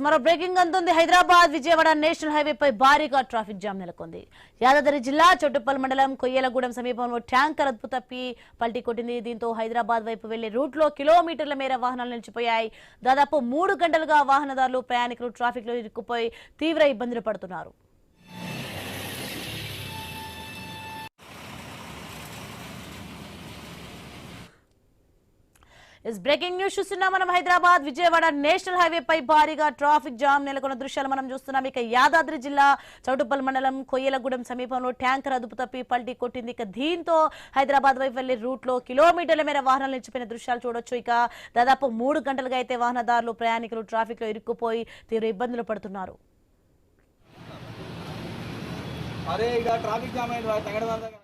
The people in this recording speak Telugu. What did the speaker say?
మరో బ్రేకింగ్ అందుంది. హైదరాబాద్ విజయవాడ నేషనల్ హైవేపై భారీగా ట్రాఫిక్ జామ్ నెలకొంది. యాదాద్రి జిల్లా చౌటుప్పల్ మండలం కొయ్యలగూడెం సమీపంలో ట్యాంకర్ అదుపు తప్పి పల్టీ కొట్టింది. దీంతో హైదరాబాద్ వైపు వెళ్లే రూట్లో కిలోమీటర్ల మేర వాహనాలు నిలిచిపోయాయి. దాదాపు 3 గంటలుగా వాహనదారులు ప్రయాణికులు ట్రాఫిక్ లో ఇరుక్కుపోయి తీవ్ర ఇబ్బందులు పడుతున్నారు. బ్రేకింగ్ న్యూస్ చూస్తున్నాం మనం. హైదరాబాద్ విజయవాడ నేషనల్ హైవే పై భారీగా ట్రాఫిక్ జామ్ నెలకొన్న దృశ్యాలు మనం చూస్తున్నాం. ఇక యాదాద్రి జిల్లా చౌటుప్పల్ మండలం కొయ్యలగూడెం సమీపంలో ట్యాంకర్ అదుపు తప్పి పల్టీ కొట్టింది. ఇక దీంతో హైదరాబాద్ వైపు వెళ్లే రూట్ లో కిలోమీటర్ల మేర వాహనాలు నిలిచిపోయిన దృశ్యాలు చూడొచ్చు. ఇక దాదాపు 3 గంటలుగా అయితే వాహనదారులు ప్రయాణికులు ట్రాఫిక్ లో ఇరుక్కుపోయి తీవ్ర ఇబ్బందులు పడుతున్నారు. అరే ఇక ట్రాఫిక్ జామ్ అయింది.